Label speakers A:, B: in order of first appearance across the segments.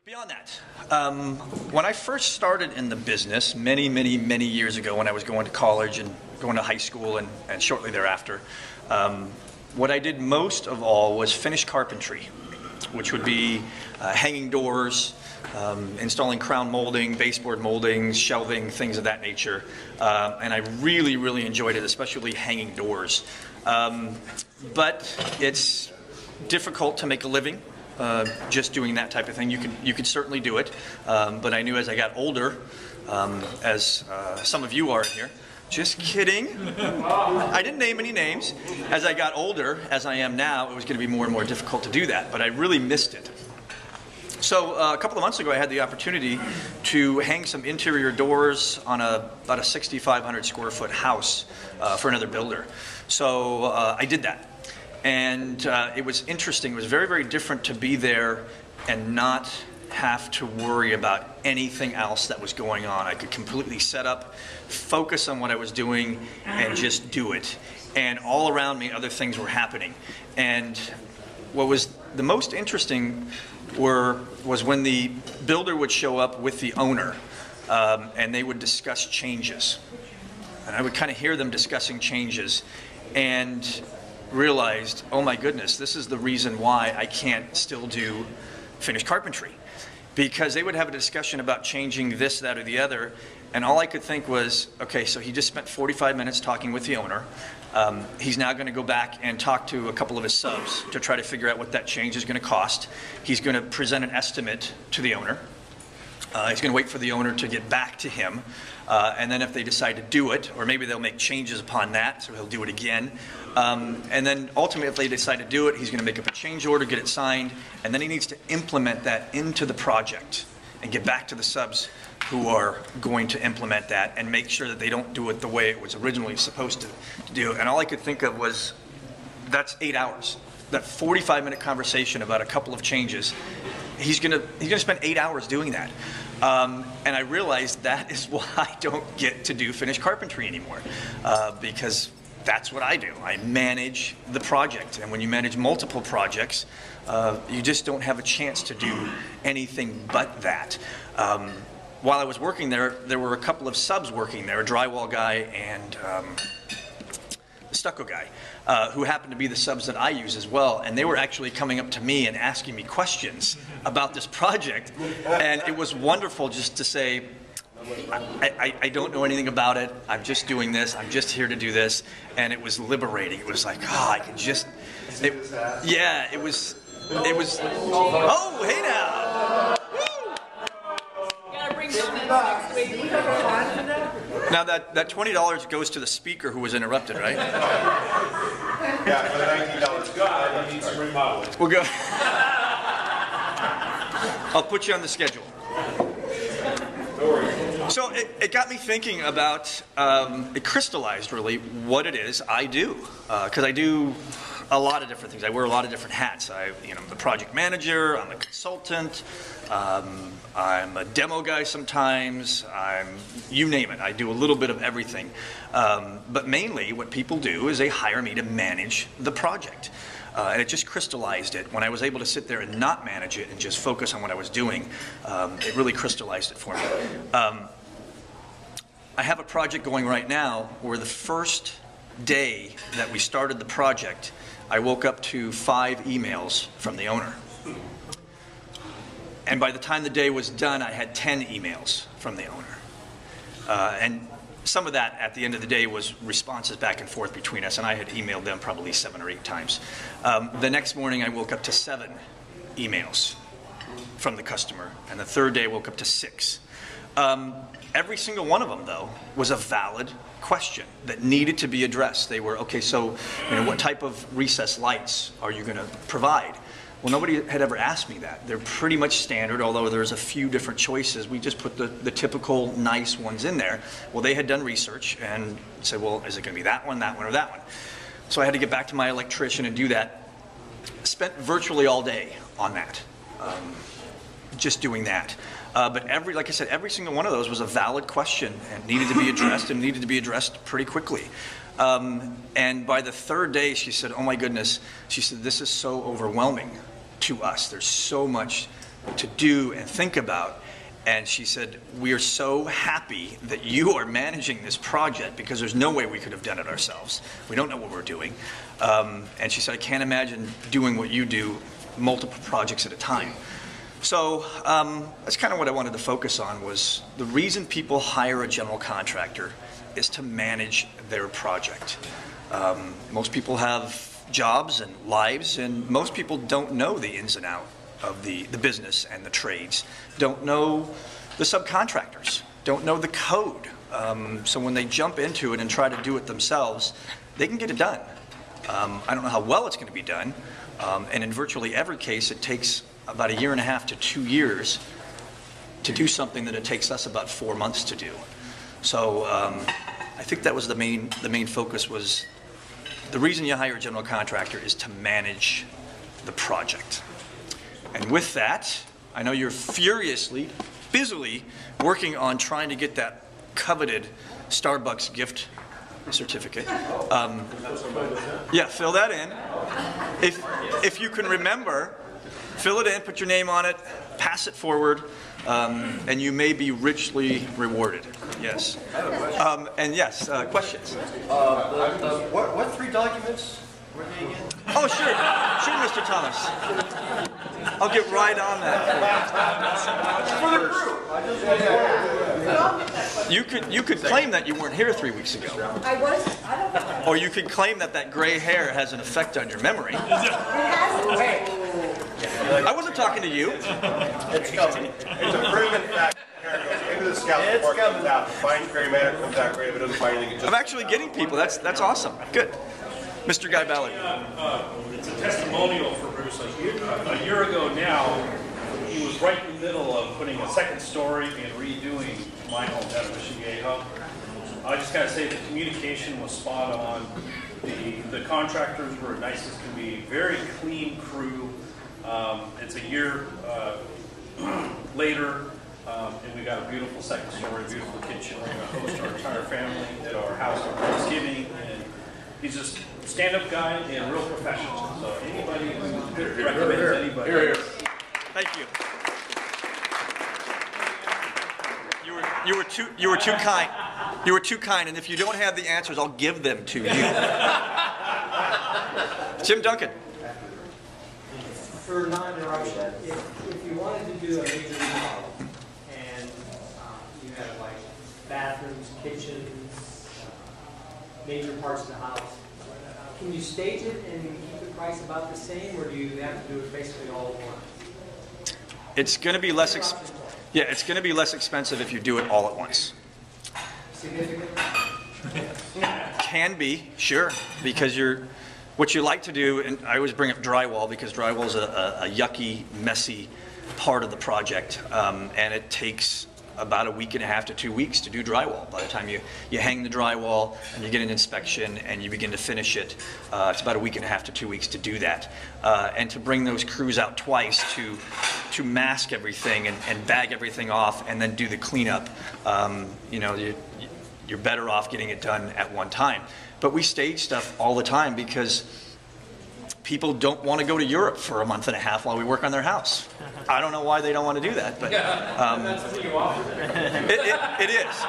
A: Beyond that, when I first started in the business many years ago, when I was going to college and going to high school and shortly thereafter, what I did most of all was finish carpentry, which would be hanging doors, installing crown molding, baseboard moldings, shelving, things of that nature. And I really enjoyed it, especially hanging doors. But it's difficult to make a living. Just doing that type of thing. You could certainly do it, but I knew as I got older, as some of you are in here, just kidding. I didn't name any names. As I got older, as I am now, it was going to be more and more difficult to do that, but I really missed it. So a couple of months ago, I had the opportunity to hang some interior doors on about a 6,500 square foot house for another builder. So I did that. And it was interesting. It was very different to be there and not have to worry about anything else that was going on. I could completely set up, focus on what I was doing, and just do it. And all around me, other things were happening. And what was the most interesting was when the builder would show up with the owner, and they would discuss changes. And I would kind of hear them discussing changes, and realized, oh my goodness, this is the reason why I can't still do finished carpentry. Because they would have a discussion about changing this, that, or the other, and all I could think was, okay, so he just spent 45 minutes talking with the owner. He's now going to go back and talk to a couple of his subs to try to figure out what that change is going to cost. He's going to present an estimate to the owner. He's going to wait for the owner to get back to him. And then if they decide to do it, or maybe they'll make changes upon that, so he'll do it again. And then ultimately, if they decide to do it, he's going to make up a change order, get it signed, and then he needs to implement that into the project and get back to the subs who are going to implement that and make sure that they don't do it the way it was originally supposed to do. And all I could think of was, that's 8 hours. That 45-minute conversation about a couple of changes, he's gonna spend 8 hours doing that. And I realized that is why I don't get to do finished carpentry anymore, because that's what I do. I manage the project, and when you manage multiple projects, you just don't have a chance to do anything but that. While I was working there, there were a couple of subs working there, a drywall guy and a stucco guy, who happened to be the subs that I use as well, and they were actually coming up to me and asking me questions about this project, and it was wonderful just to say, I don't know anything about it, I'm just doing this, I'm just here to do this, and it was liberating. It was like, oh, I can just, yeah, it was, oh, hey now! Now that $20 goes to the speaker who was interrupted, right?
B: Yeah, for the $19 guy, he needs some remodeling.
A: We'll go. I'll put you on the schedule. So it got me thinking about, it crystallized really what it is I do. Because I do a lot of different things. I wear a lot of different hats. I'm the project manager, I'm a consultant, I'm a demo guy sometimes, you name it. I do a little bit of everything. But mainly what people do is they hire me to manage the project. And it just crystallized it. When I was able to sit there and not manage it and just focus on what I was doing, it really crystallized it for me. I have a project going right now where the first day that we started the project, I woke up to 5 emails from the owner. And by the time the day was done, I had 10 emails from the owner. And some of that at the end of the day was responses back and forth between us, and I had emailed them probably 7 or 8 times. The next morning I woke up to 7 emails from the customer, and the third day I woke up to 6. Every single one of them, though, was a valid question that needed to be addressed. They were, okay, so what type of recessed lights are you going to provide? Well, nobody had ever asked me that. They're pretty much standard, although there's a few different choices. We just put the typical nice ones in there. Well, they had done research and said, well, is it going to be that one, or that one? So I had to get back to my electrician and do that. Spent virtually all day on that, just doing that. But like I said, every single one of those was a valid question and needed to be addressed, and needed to be addressed pretty quickly. And by the third day, she said, oh my goodness, she said, this is so overwhelming to us. There's so much to do and think about. And she said, we are so happy that you are managing this project because there's no way we could have done it ourselves. We don't know what we're doing. And she said, I can't imagine doing what you do, multiple projects at a time. So that's kind of what I wanted to focus on, was the reason people hire a general contractor is to manage their project. Most people have jobs and lives, and most people don't know the ins and outs of the business and the trades, don't know the subcontractors, don't know the code. So when they jump into it and try to do it themselves, they can get it done. I don't know how well it's going to be done, and in virtually every case it takes about 1.5 to 2 years to do something that it takes us about 4 months to do. So I think that was the main focus, was the reason you hire a general contractor is to manage the project. And with that, I know you're furiously, busily working on trying to get that coveted Starbucks gift certificate. Yeah, fill that in. If you can remember, fill it in, put your name on it, pass it forward, and you may be richly rewarded. Yes. And yes, questions?
C: What 3 documents were they again?
A: Oh, sure, Mr. Thomas. I'll get right on that. You could claim that you weren't here 3 weeks ago.
D: I was. I don't know.
A: Or you could claim that that gray hair has an effect on your memory.
D: It has. Wait.
A: I wasn't talking to you.
C: It's coming.
B: It's a proven fact. Maybe the scout report comes out, finds gray matter, comes out gray, but doesn't find anything. It just
A: I'm actually getting people. That's awesome. Good. Mr. Guy Ballard.
E: It's a testimonial for Bruce. A year ago now, he was right in the middle of putting a second story and redoing my home down in Michigan. I just gotta say the communication was spot on. The contractors were nice as can be. Very clean crew. It's a year later, and we got a beautiful second story, beautiful kitchen. We're gonna host our entire family at our house on Thanksgiving, and he's just stand-up guy and real professional. So anybody who recommends anybody.
A: Thank you. You were too kind. You were too kind, and if you don't have the answers, I'll give them to you. Jim Duncan.
F: For non-interruption, if you wanted to do a major remodel and you have like bathrooms, kitchens, major parts of the house, can you stage it and keep the price about the same, or do you have to do it basically all at once?
A: It's going to be less. Yeah, it's going to be less expensive if you do it all at once.
F: Significant?
A: Can be, sure, because what you like to do, and I always bring up drywall because drywall is a yucky, messy part of the project, and it takes about 1.5 to 2 weeks to do drywall. By the time you hang the drywall and you get an inspection and you begin to finish it, it's about 1.5 to 2 weeks to do that. And to bring those crews out twice to mask everything and bag everything off and then do the cleanup, you're better off getting it done at one time. But we stage stuff all the time because people don't want to go to Europe for 1.5 months while we work on their house. I don't know why they don't want to do that, but it is.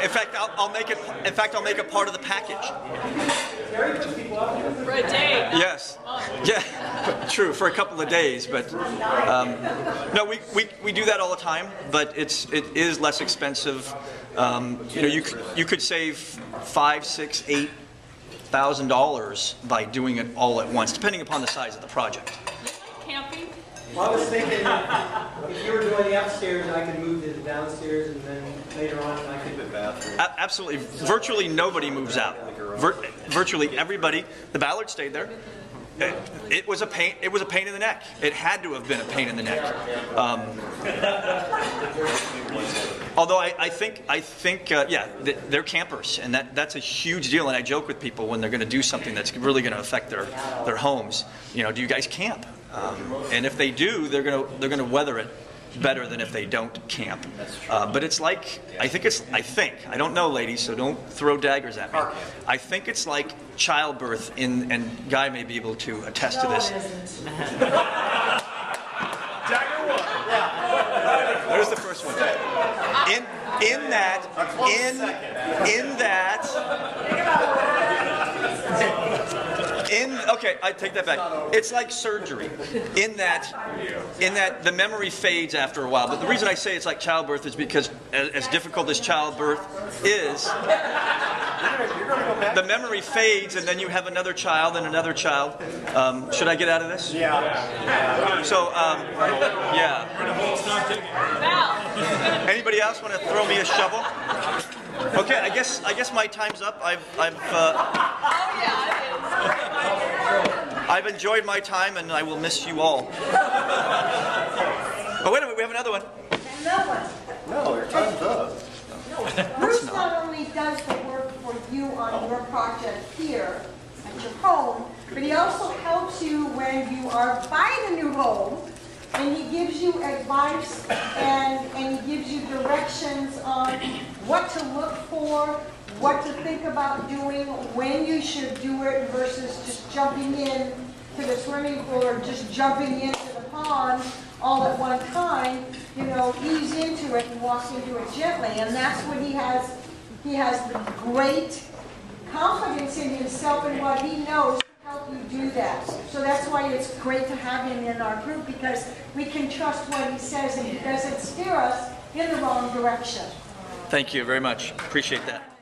A: In fact, I'll make it. In fact, I'll make it part of the package.
G: For a day.
A: Yes. Yeah. True. For a couple of days, but no, we do that all the time. But it is less expensive. You could save $5,000, $6,000, $8,000 by doing it all at once, depending upon the size of the project.
G: Camping?
F: Well, I was thinking if you were doing the upstairs, I could move to the downstairs, and then later on I could.
A: Absolutely. Virtually nobody moves out. Virtually everybody. The Ballard stayed there. It was a pain. It was a pain in the neck. It had to have been a pain in the neck. Although I think, yeah, they're campers, and that's a huge deal. And I joke with people when they're going to do something that's really going to affect their homes. Do you guys camp? And if they do, they're going to weather it better than if they don't camp. But it's like, I think, I don't know, ladies, so don't throw daggers at me. I think it's like childbirth, and Guy may be able to attest to this. There's the first one. Okay, I take that back. It's like surgery, in that the memory fades after a while. But the reason I say it's like childbirth is because as difficult as childbirth is, the memory fades, and then you have another child and another child. Should I get out of this?
C: Yeah.
A: So, yeah.
G: Val.
A: Anybody else want to throw me a shovel? Okay, I guess my time's up. I've enjoyed my time, and I will miss you all. Oh, wait a minute, we have another one.
D: Another one.
C: No, your time's up.
D: Bruce not only does the work for you on your project here at your home, but he also helps you when you are buying a new home, and he gives you advice and he gives you directions on what to look for, what to think about doing, when you should do it versus just jumping in to the swimming pool or just jumping into the pond all at one time. You know, ease into it and walk into it gently, and that's when he has the great confidence in himself and what he knows to help you do that. So that's why it's great to have him in our group, because we can trust what he says and he doesn't steer us in the wrong direction.
A: Thank you very much. Appreciate that.